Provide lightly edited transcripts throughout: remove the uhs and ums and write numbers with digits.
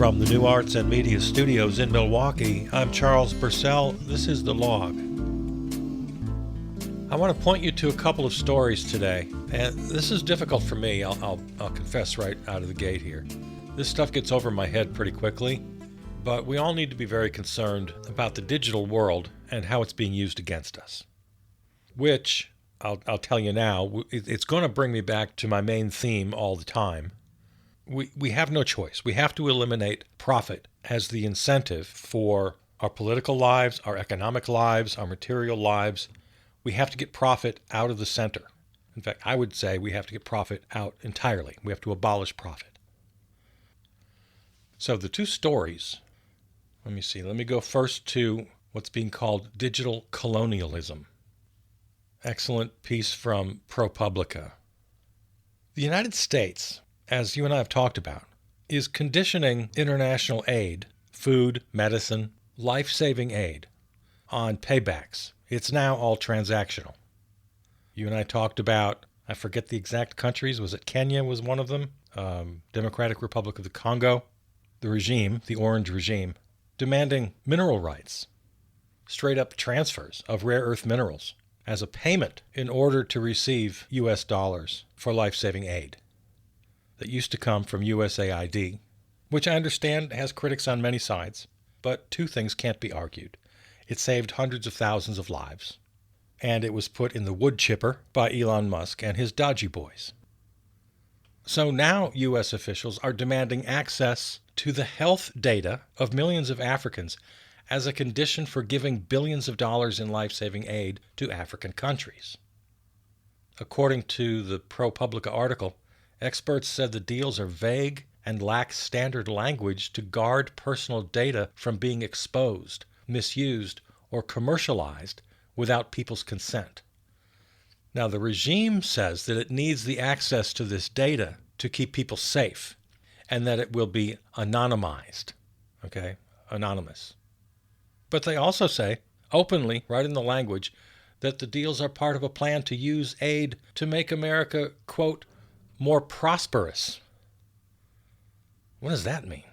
From the New Arts and Media Studios in Milwaukee, I'm Charles Purcell. This is The Log. I want to point you to a couple of stories today, and this is difficult for me. I'll confess right out of the gate here. This stuff gets over my head pretty quickly, but we all need to be very concerned about the digital world and how it's being used against us. Which, I'll tell you now, it's going to bring me back to my main theme all the time. We have no choice. We have to eliminate profit as the incentive for our political lives, our economic lives, our material lives. We have to get profit out of the center. In fact, I would say we have to get profit out entirely. We have to abolish profit. So the two stories, let me see. Let me go first to what's being called digital colonialism. Excellent piece from ProPublica. The United States, as you and I have talked about, is conditioning international aid, food, medicine, life-saving aid, on paybacks. It's now all transactional. You and I talked about, I forget the exact countries, was it Kenya was one of them? Democratic Republic of the Congo, the regime, the orange regime, demanding mineral rights, straight-up transfers of rare earth minerals as a payment in order to receive U.S. dollars for life-saving aid that used to come from USAID, which I understand has critics on many sides, but two things can't be argued. It saved hundreds of thousands of lives, and it was put in the wood chipper by Elon Musk and his dodgy boys. So now U.S. officials are demanding access to the health data of millions of Africans as a condition for giving billions of dollars in life-saving aid to African countries. According to the ProPublica article, experts said the deals are vague and lack standard language to guard personal data from being exposed, misused, or commercialized without people's consent. Now, the regime says that it needs the access to this data to keep people safe, and that it will be anonymized, anonymous. But they also say, openly, right in the language, that the deals are part of a plan to use aid to make America, quote, more prosperous. What does that mean?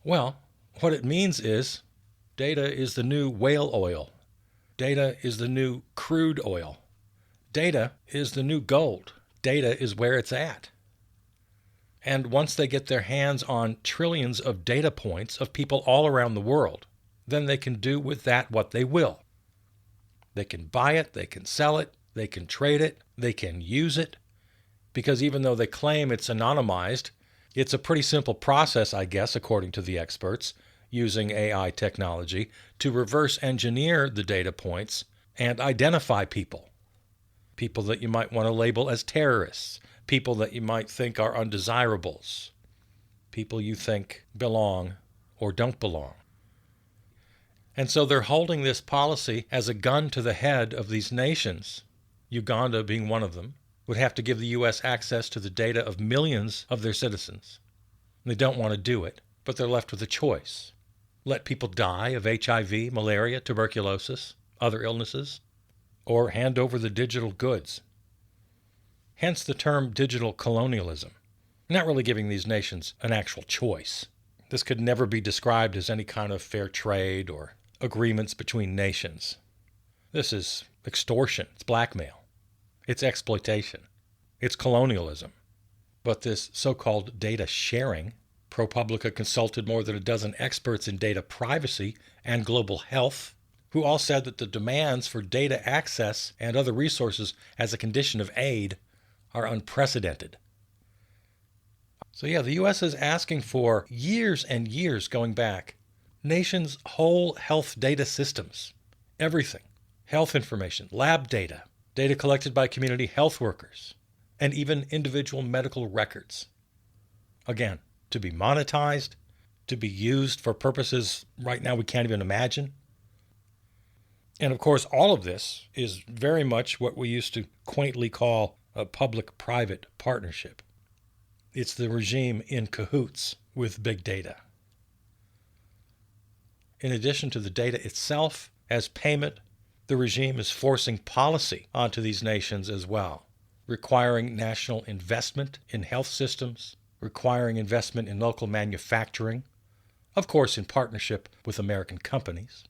Well, what it means is data is the new whale oil. Data is the new crude oil. Data is the new gold. Data is where it's at. And once they get their hands on trillions of data points of people all around the world, then they can do with that what they will. They can buy it, they can sell it, they can trade it, they can use it, because even though they claim it's anonymized, it's a pretty simple process, I guess, according to the experts, using AI technology to reverse engineer the data points and identify people. People that you might want to label as terrorists, people that you might think are undesirables, people you think belong or don't belong. And so they're holding this policy as a gun to the head of these nations, Uganda being one of them, would have to give the U.S. access to the data of millions of their citizens. They don't want to do it, but they're left with a choice. Let people die of HIV, malaria, tuberculosis, other illnesses, or hand over the digital goods. Hence the term digital colonialism. Not really giving these nations an actual choice. This could never be described as any kind of fair trade or agreements between nations. This is extortion. It's blackmail. It's exploitation. It's colonialism. But this so-called data sharing, ProPublica consulted more than a dozen experts in data privacy and global health, who all said that the demands for data access and other resources as a condition of aid are unprecedented. So the U.S. is asking for years and years going back, nations' whole health data systems, everything, health information, lab data, data collected by community health workers, and even individual medical records. Again, to be monetized, to be used for purposes right now we can't even imagine. And of course, all of this is very much what we used to quaintly call a public-private partnership. It's the regime in cahoots with big data. In addition to the data itself, as payment, the regime is forcing policy onto these nations as well, requiring national investment in health systems, requiring investment in local manufacturing, of course in partnership with American companies.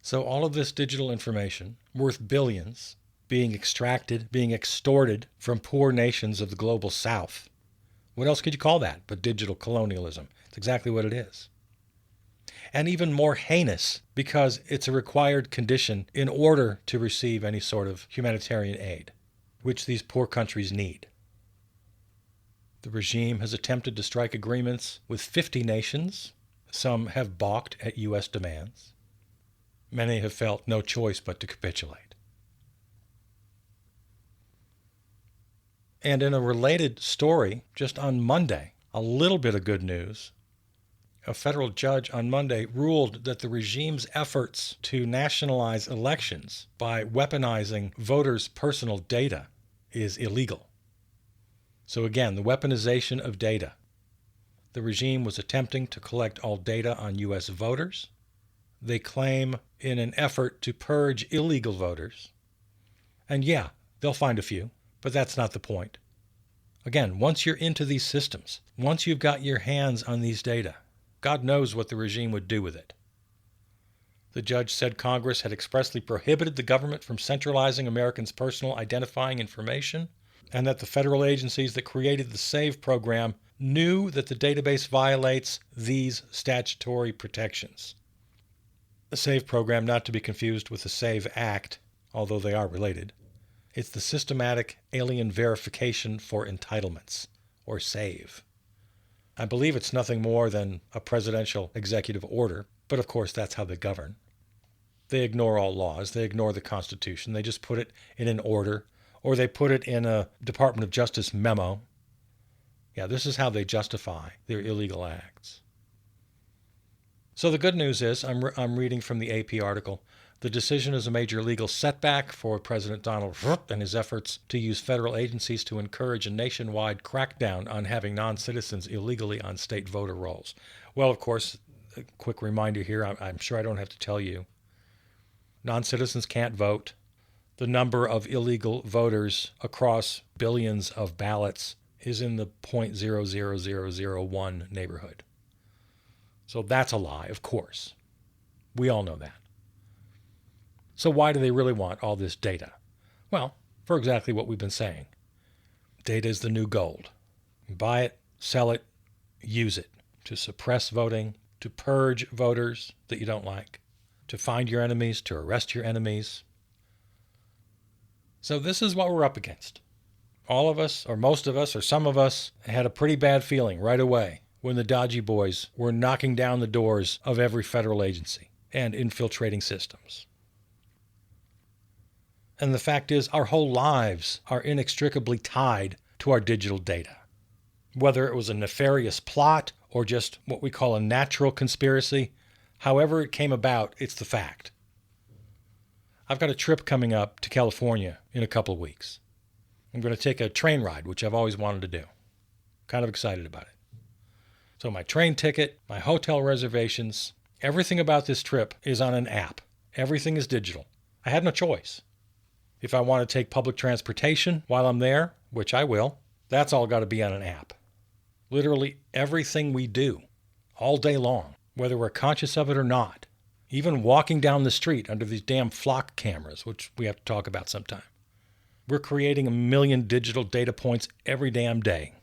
So all of this digital information, worth billions, being extracted, being extorted from poor nations of the global south. What else could you call that but digital colonialism? It's exactly what it is. And even more heinous because it's a required condition in order to receive any sort of humanitarian aid, which these poor countries need. The regime has attempted to strike agreements with 50 nations. Some have balked at U.S. demands. Many have felt no choice but to capitulate. And in a related story, just on Monday, a little bit of good news. A federal judge on Monday ruled that the regime's efforts to nationalize elections by weaponizing voters' personal data is illegal. So again, the weaponization of data. The regime was attempting to collect all data on U.S. voters. They claim in an effort to purge illegal voters. And yeah, they'll find a few. But that's not the point. Again, once you're into these systems, once you've got your hands on these data, God knows what the regime would do with it. The judge said Congress had expressly prohibited the government from centralizing Americans' personal identifying information, and that the federal agencies that created the SAVE program knew that the database violates these statutory protections. The SAVE program, not to be confused with the SAVE Act, although they are related. It's the Systematic Alien Verification for Entitlements, or SAVE. I believe it's nothing more than a presidential executive order, but of course that's how they govern. They ignore all laws, they ignore the Constitution, they just put it in an order, or they put it in a Department of Justice memo. Yeah, this is how they justify their illegal acts. So the good news is, I'm reading from the AP article, the decision is a major legal setback for President Donald Trump and his efforts to use federal agencies to encourage a nationwide crackdown on having non-citizens illegally on state voter rolls. Well, of course, a quick reminder here, I'm sure I don't have to tell you, non-citizens can't vote. The number of illegal voters across billions of ballots is in the 0.00001 neighborhood. So that's a lie, of course. We all know that. So why do they really want all this data? Well, for exactly what we've been saying. Data is the new gold. Buy it, sell it, use it to suppress voting, to purge voters that you don't like, to find your enemies, to arrest your enemies. So this is what we're up against. All of us, or most of us, or some of us, had a pretty bad feeling right away when the dodgy boys were knocking down the doors of every federal agency and infiltrating systems. And the fact is, our whole lives are inextricably tied to our digital data. Whether it was a nefarious plot or just what we call a natural conspiracy, however it came about, it's the fact. I've got a trip coming up to California in a couple of weeks. I'm going to take a train ride, which I've always wanted to do. Kind of excited about it. So my train ticket, my hotel reservations, everything about this trip is on an app. Everything is digital. I had no choice. If I want to take public transportation while I'm there, which I will, that's all got to be on an app. Literally everything we do, all day long, whether we're conscious of it or not, even walking down the street under these damn flock cameras, which we have to talk about sometime. We're creating 1 million digital data points every damn day.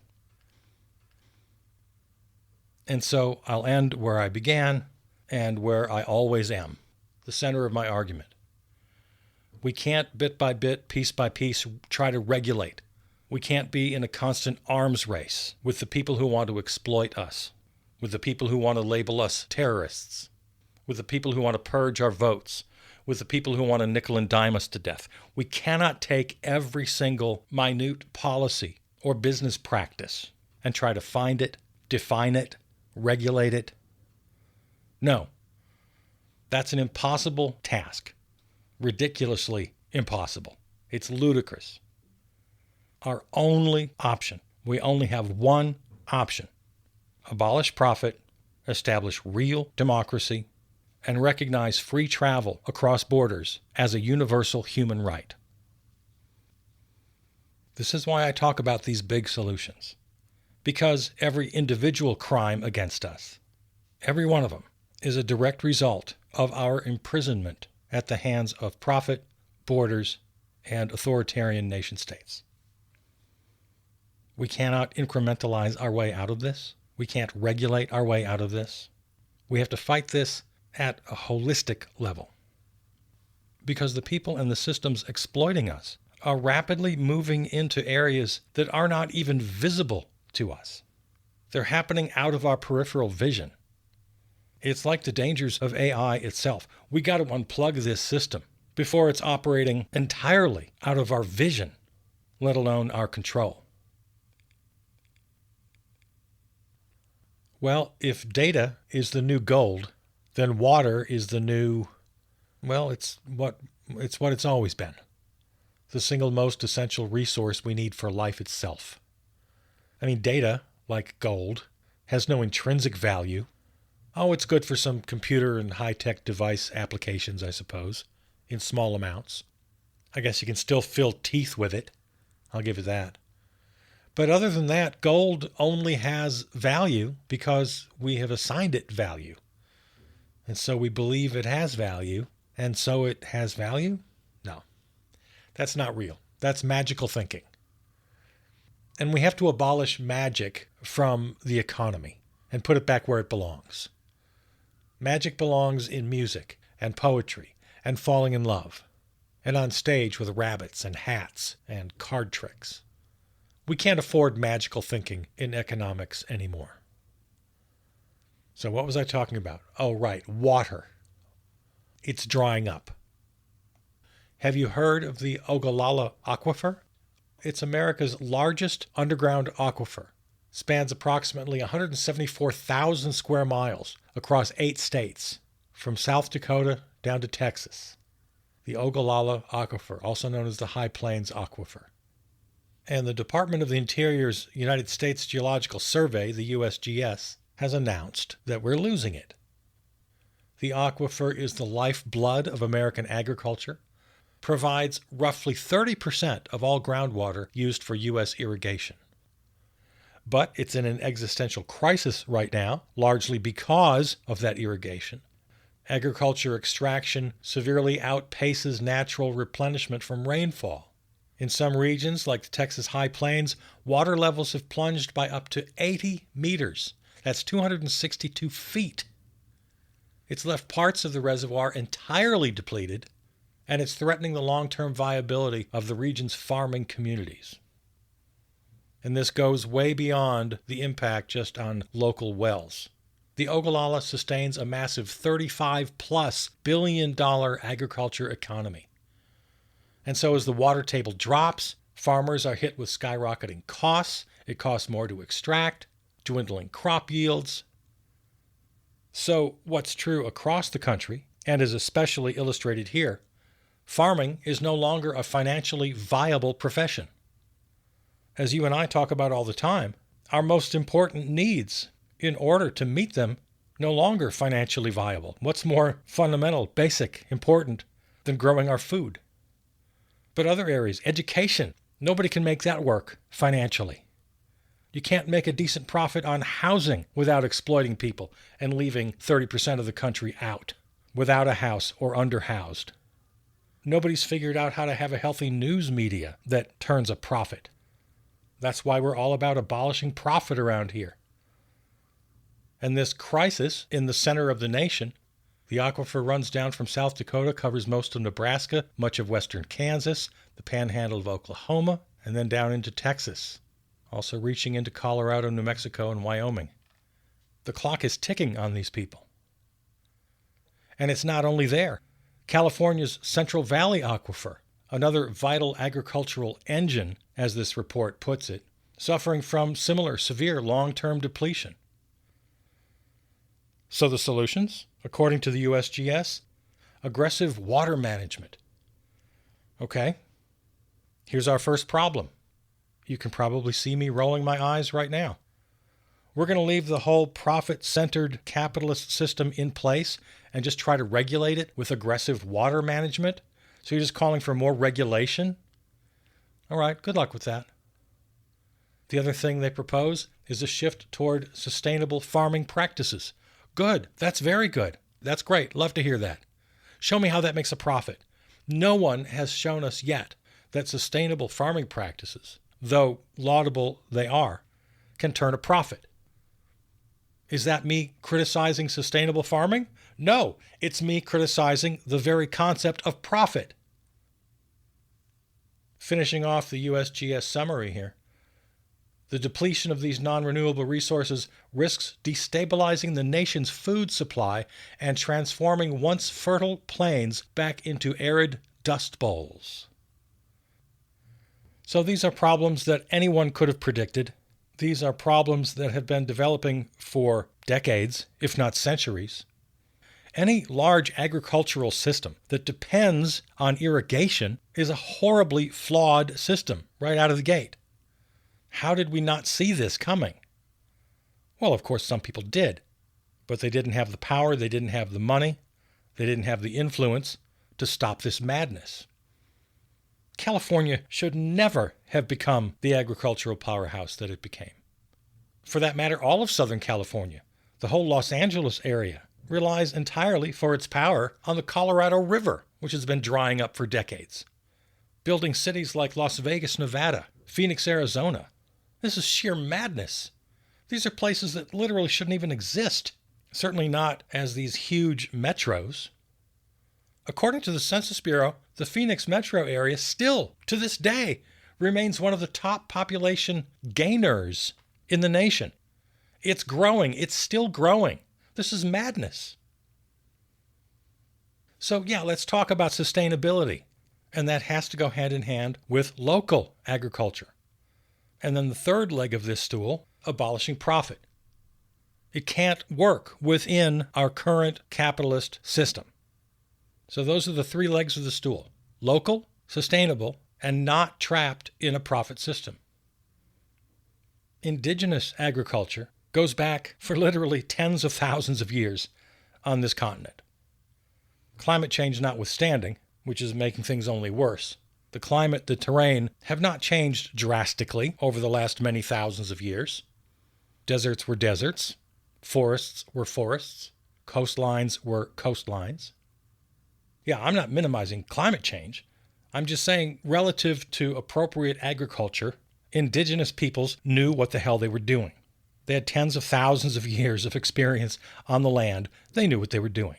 And so I'll end where I began and where I always am, the center of my argument. We can't bit by bit, piece by piece, try to regulate. We can't be in a constant arms race with the people who want to exploit us, with the people who want to label us terrorists, with the people who want to purge our votes, with the people who want to nickel and dime us to death. We cannot take every single minute policy or business practice and try to find it, define it, regulate it. No, that's an impossible task. Ridiculously impossible. It's ludicrous. Our only option, we only have one option: abolish profit, establish real democracy, and recognize free travel across borders as a universal human right. This is why I talk about these big solutions. because every individual crime against us, every one of them, is a direct result of our imprisonment at the hands of profit, borders, and authoritarian nation states. We cannot incrementalize our way out of this. We can't regulate our way out of this. We have to fight this at a holistic level, because the people and the systems exploiting us are rapidly moving into areas that are not even visible to us. They're happening out of our peripheral vision. It's like the dangers of AI itself. We got to unplug this system before it's operating entirely out of our vision, let alone our control. Well, if data is the new gold, then water is the new, well, it's what it's always been. The single most essential resource we need for life itself. I mean, data, like gold, has no intrinsic value. Oh, it's good for some computer and high-tech device applications, I suppose, in small amounts. I guess you can still fill teeth with it. I'll give you that. But other than that, gold only has value because we have assigned it value. And so we believe it has value, and so it has value? No. That's not real. That's magical thinking. And we have to abolish magic from the economy and put it back where it belongs. Magic belongs in music and poetry and falling in love and on stage with rabbits and hats and card tricks. We can't afford magical thinking in economics anymore. So what was I talking about? Oh, right, water. It's drying up. Have you heard of the Ogallala Aquifer? It's America's largest underground aquifer. Spans approximately 174,000 square miles across 8 states, from South Dakota down to Texas. The Ogallala Aquifer, also known as the High Plains Aquifer. And the Department of the Interior's United States Geological Survey, the USGS, has announced that we're losing it. The aquifer is the lifeblood of American agriculture, provides roughly 30% of all groundwater used for U.S. irrigation. But it's in an existential crisis right now, largely because of that irrigation. Agriculture extraction severely outpaces natural replenishment from rainfall. In some regions, like the Texas High Plains, water levels have plunged by up to 80 meters. That's 262 feet. It's left parts of the reservoir entirely depleted, and it's threatening the long-term viability of the region's farming communities. And this goes way beyond the impact just on local wells. The Ogallala sustains a massive $35+ billion agriculture economy. And so as the water table drops, farmers are hit with skyrocketing costs. It costs more to extract, dwindling crop yields. So what's true across the country, and is especially illustrated here, farming is no longer a financially viable profession. As you and I talk about all the time, our most important needs, in order to meet them, no longer financially viable. What's more fundamental, basic, important than growing our food? But other areas, education, nobody can make that work financially. You can't make a decent profit on housing without exploiting people and leaving 30% of the country out, without a house or underhoused. Nobody's figured out how to have a healthy news media that turns a profit. That's why we're all about abolishing profit around here. And this crisis in the center of the nation, the aquifer runs down from South Dakota, covers most of Nebraska, much of western Kansas, the panhandle of Oklahoma, and then down into Texas, also reaching into Colorado, New Mexico, and Wyoming. The clock is ticking on these people. And it's not only there. California's Central Valley Aquifer, another vital agricultural engine, as this report puts it, suffering from similar severe long-term depletion. So the solutions, according to the USGS, aggressive water management. Okay, here's our first problem. You can probably see me rolling my eyes right now. We're going to leave the whole profit-centered capitalist system in place and just try to regulate it with aggressive water management? So you're just calling for more regulation? All right, good luck with that. The other thing they propose is a shift toward sustainable farming practices. Good. That's very good. That's great. Love to hear that. Show me how that makes a profit. No one has shown us yet that sustainable farming practices, though laudable they are, can turn a profit. Is that me criticizing sustainable farming? No, it's me criticizing the very concept of profit. Finishing off the USGS summary here. The depletion of these non-renewable resources risks destabilizing the nation's food supply and transforming once fertile plains back into arid dust bowls. So these are problems that anyone could have predicted. These are problems that have been developing for decades, if not centuries. Any large agricultural system that depends on irrigation is a horribly flawed system right out of the gate. How did we not see this coming? Well, of course, some people did, but they didn't have the power, they didn't have the money, they didn't have the influence to stop this madness. California should never have become the agricultural powerhouse that it became. For that matter, all of Southern California, the whole Los Angeles area, relies entirely for its power on the Colorado River, which has been drying up for decades. Building cities like Las Vegas, Nevada, Phoenix, Arizona. This is sheer madness. These are places that literally shouldn't even exist, certainly not as these huge metros. According to the Census Bureau, the Phoenix metro area still, to this day, remains one of the top population gainers in the nation. It's growing. It's still growing. This is madness. So yeah, let's talk about sustainability. And that has to go hand in hand with local agriculture. And then the third leg of this stool, abolishing profit. It can't work within our current capitalist system. So those are the three legs of the stool: local, sustainable, and not trapped in a profit system. Indigenous agriculture goes back for literally tens of thousands of years on this continent. Climate change notwithstanding, which is making things only worse. The climate, the terrain have not changed drastically over the last many thousands of years. Deserts were deserts. Forests were forests. Coastlines were coastlines. Yeah, I'm not minimizing climate change. I'm just saying, relative to appropriate agriculture, indigenous peoples knew what the hell they were doing. They had tens of thousands of years of experience on the land. They knew what they were doing.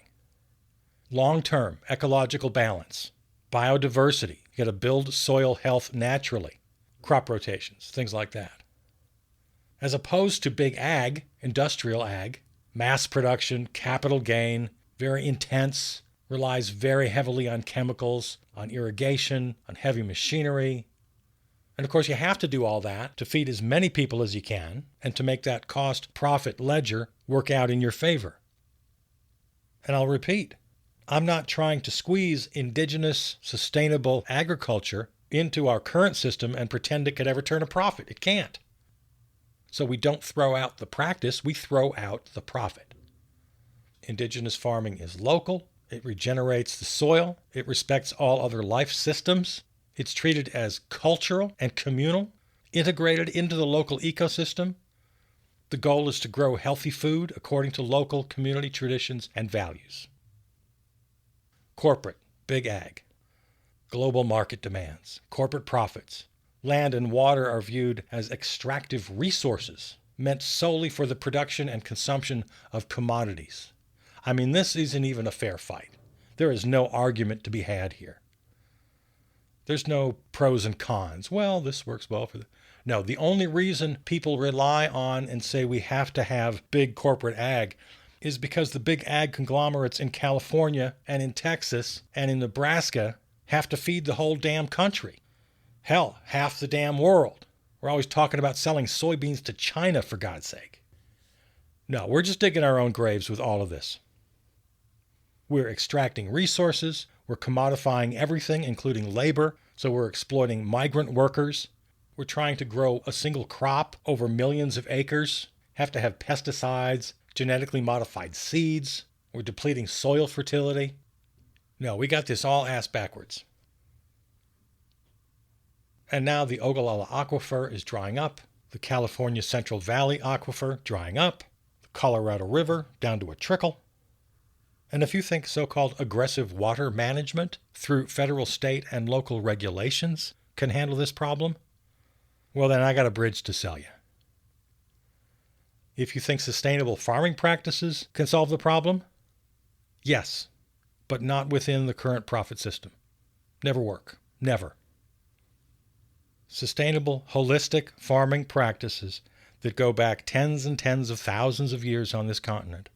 Long-term ecological balance, biodiversity. You got to build soil health naturally. Crop rotations, things like that. As opposed to big ag, industrial ag, mass production, capital gain, very intense, relies very heavily on chemicals, on irrigation, on heavy machinery. And of course, you have to do all that to feed as many people as you can and to make that cost-profit ledger work out in your favor. And I'll repeat, I'm not trying to squeeze indigenous, sustainable agriculture into our current system and pretend it could ever turn a profit. It can't. So we don't throw out the practice, we throw out the profit. Indigenous farming is local. It regenerates the soil. It respects all other life systems. It's treated as cultural and communal, integrated into the local ecosystem. The goal is to grow healthy food according to local community traditions and values. Corporate, big ag. Global market demands, corporate profits. Land and water are viewed as extractive resources meant solely for the production and consumption of commodities. I mean, this isn't even a fair fight. There is no argument to be had here. There's no pros and cons. Well, this works well for the... No, the only reason people rely on and say we have to have big corporate ag is because the big ag conglomerates in California and in Texas and in Nebraska have to feed the whole damn country. Hell, half the damn world. We're always talking about selling soybeans to China, for God's sake. No, we're just digging our own graves with all of this. We're extracting resources. We're commodifying everything, including labor. So we're exploiting migrant workers. We're trying to grow a single crop over millions of acres. Have to have pesticides, genetically modified seeds. We're depleting soil fertility. No, we got this all ass backwards. And now the Ogallala Aquifer is drying up. the California Central Valley aquifer drying up, the Colorado River down to a trickle. And if you think so-called aggressive water management through federal, state, and local regulations can handle this problem, well then I got a bridge to sell you. If you think sustainable farming practices can solve the problem, yes, but not within the current profit system. Never work. Never. Sustainable, holistic farming practices that go back tens and tens of thousands of years on this continent,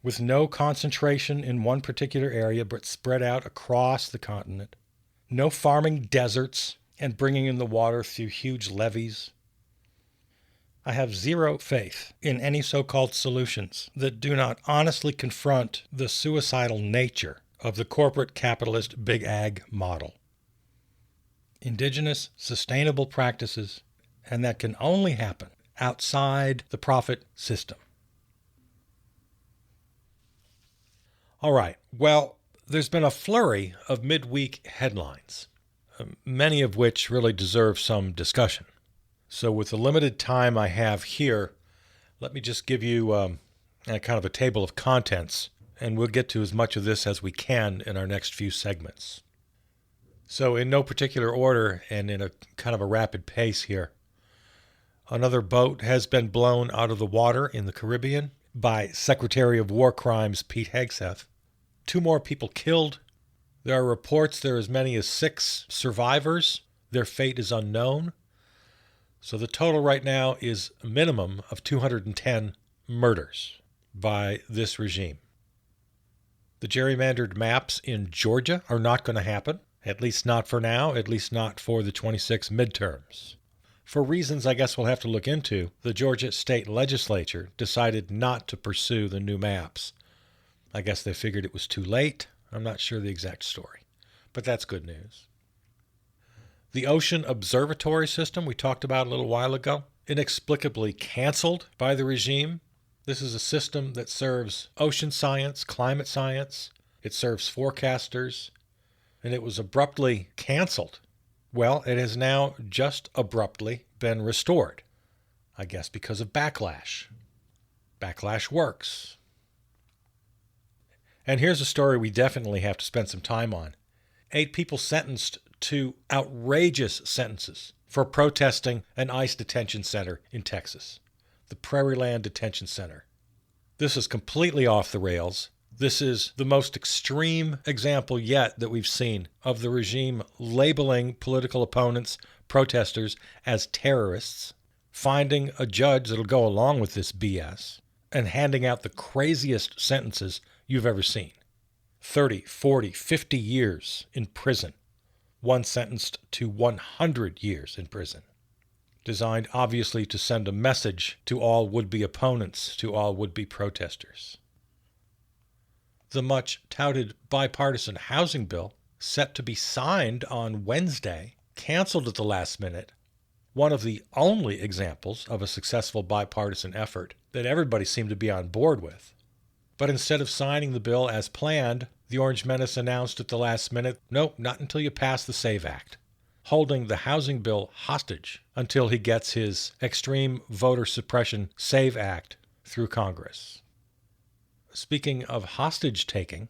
with no concentration in one particular area but spread out across the continent. No farming deserts and bringing in the water through huge levees. I have zero faith in any so-called solutions that do not honestly confront the suicidal nature of the corporate capitalist big ag model. Indigenous, sustainable practices, and that can only happen outside the profit system. All right, well, there's been a flurry of midweek headlines, many of which really deserve some discussion. So with the limited time I have here, let me just give you a kind of a table of contents, and we'll get to as much of this as we can in our next few segments. So in no particular order and in a kind of a rapid pace here, another boat has been blown out of the water in the Caribbean by Secretary of War Crimes Pete Hegseth. 2 more people killed. There are reports there are as many as 6 survivors. Their fate is unknown. So the total right now is a minimum of 210 murders by this regime. The gerrymandered maps in Georgia are not going to happen, at least not for now, at least not for the 26 midterms. For reasons I guess we'll have to look into, the Georgia state legislature decided not to pursue the new maps. I guess they figured it was too late. I'm not sure the exact story, but that's good news. The Ocean Observatory System we talked about a little while ago, inexplicably canceled by the regime. This is a system that serves ocean science, climate science. It serves forecasters, and it was abruptly canceled. Well, it has now just abruptly been restored, I guess because of backlash. Backlash works. And here's a story we definitely have to spend some time on. 8 people sentenced to outrageous sentences for protesting an ICE detention center in Texas, the Prairieland Detention Center. This is completely off the rails. This is the most extreme example yet that we've seen of the regime labeling political opponents, protesters, as terrorists, finding a judge that'll go along with this BS, and handing out the craziest sentences you've ever seen. 30, 40, 50 years in prison. One sentenced to 100 years in prison. Designed obviously to send a message to all would-be opponents, to all would-be protesters. The much-touted bipartisan housing bill, set to be signed on Wednesday, canceled at the last minute. One of the only examples of a successful bipartisan effort that everybody seemed to be on board with. But instead of signing the bill as planned, the Orange Menace announced at the last minute, nope, not until you pass the SAVE Act, holding the housing bill hostage until he gets his extreme voter suppression SAVE Act through Congress. Speaking of hostage-taking,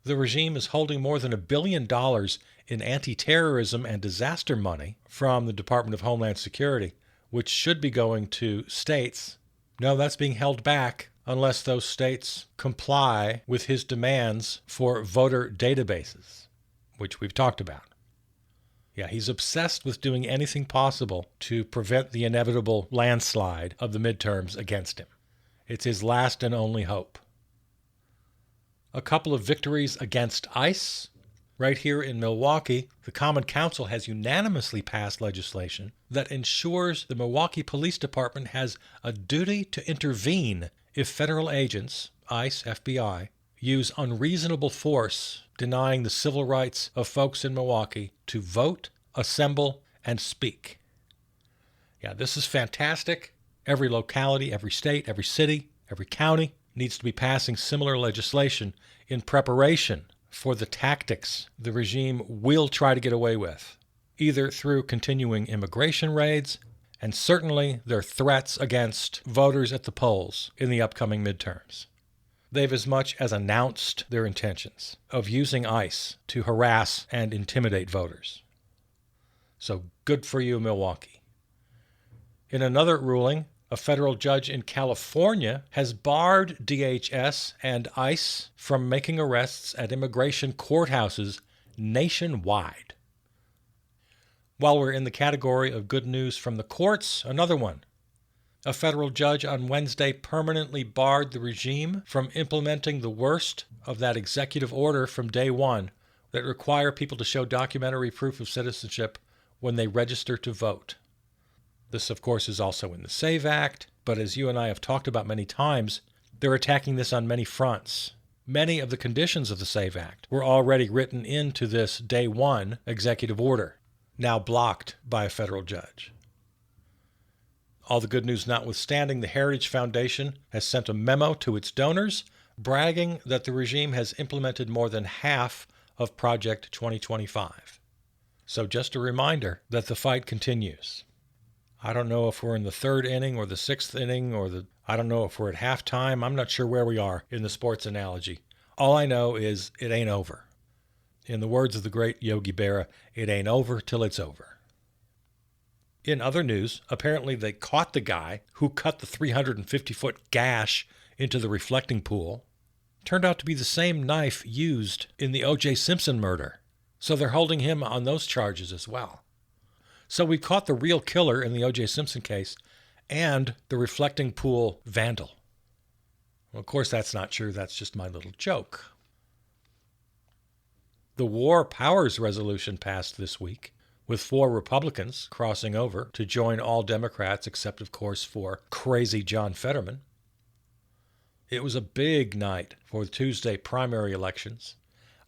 the regime is holding more than $1 billion in anti-terrorism and disaster money from the Department of Homeland Security, which should be going to states. No, that's being held back unless those states comply with his demands for voter databases, which we've talked about. Yeah, he's obsessed with doing anything possible to prevent the inevitable landslide of the midterms against him. It's his last and only hope. A couple of victories against ICE. Right here in Milwaukee, the Common Council has unanimously passed legislation that ensures the Milwaukee Police Department has a duty to intervene if federal agents, ICE, FBI, use unreasonable force denying the civil rights of folks in Milwaukee to vote, assemble, and speak. Yeah, this is fantastic. Every locality, every state, every city, every county needs to be passing similar legislation in preparation for the tactics the regime will try to get away with, either through continuing immigration raids, and certainly their threats against voters at the polls in the upcoming midterms. They've as much as announced their intentions of using ICE to harass and intimidate voters. So good for you, Milwaukee. In another ruling, a federal judge in California has barred DHS and ICE from making arrests at immigration courthouses nationwide. While we're in the category of good news from the courts, another one. A federal judge on Wednesday permanently barred the regime from implementing the worst of that executive order from day one that require people to show documentary proof of citizenship when they register to vote. This, of course, is also in the SAVE Act, but as you and I have talked about many times, they're attacking this on many fronts. Many of the conditions of the SAVE Act were already written into this day one executive order, now blocked by a federal judge. All the good news notwithstanding, the Heritage Foundation has sent a memo to its donors bragging that the regime has implemented more than half of Project 2025. So just a reminder that the fight continues. I don't know if we're in the third inning or the sixth inning I don't know if we're at halftime. I'm not sure where we are in the sports analogy. All I know is it ain't over. In the words of the great Yogi Berra, it ain't over till it's over. In other news, apparently they caught the guy who cut the 350-foot gash into the reflecting pool. Turned out to be the same knife used in the O.J. Simpson murder. So they're holding him on those charges as well. So we caught the real killer in the O.J. Simpson case and the reflecting pool vandal. Well, of course, that's not true. That's just my little joke. The War Powers Resolution passed this week, with 4 Republicans crossing over to join all Democrats except, of course, for crazy John Fetterman. It was a big night for the Tuesday primary elections.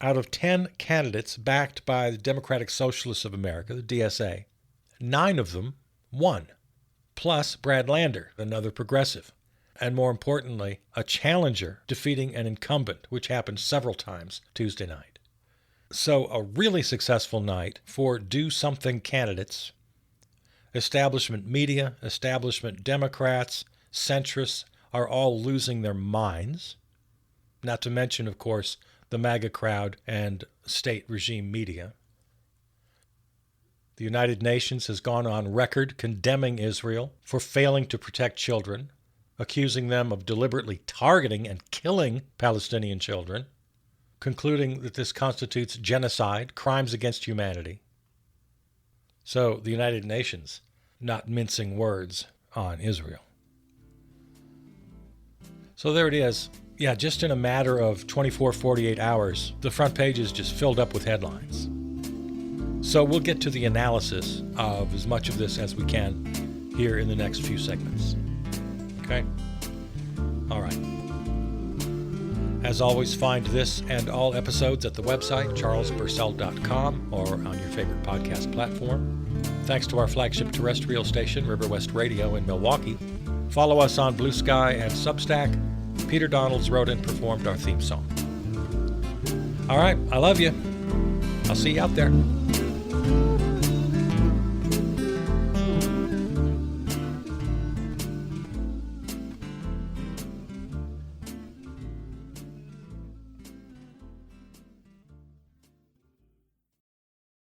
Out of 10 candidates backed by the Democratic Socialists of America, the DSA, 9 of them won, plus Brad Lander, another progressive, and more importantly, a challenger defeating an incumbent, which happened several times Tuesday night. So a really successful night for do-something candidates. Establishment media, establishment Democrats, centrists are all losing their minds. Not to mention, of course, the MAGA crowd and state regime media. The United Nations has gone on record condemning Israel for failing to protect children, accusing them of deliberately targeting and killing Palestinian children, concluding that this constitutes genocide, crimes against humanity. So the United Nations not mincing words on Israel. So there it is. Yeah, just in a matter of 48 hours, the front page is just filled up with headlines. So we'll get to the analysis of as much of this as we can here in the next few segments. Okay? All right. As always, find this and all episodes at the website, charlesburcell.com, or on your favorite podcast platform. Thanks to our flagship terrestrial station, River West Radio in Milwaukee. Follow us on Blue Sky and Substack. Peter Donalds wrote and performed our theme song. All right, I love you. I'll see you out there.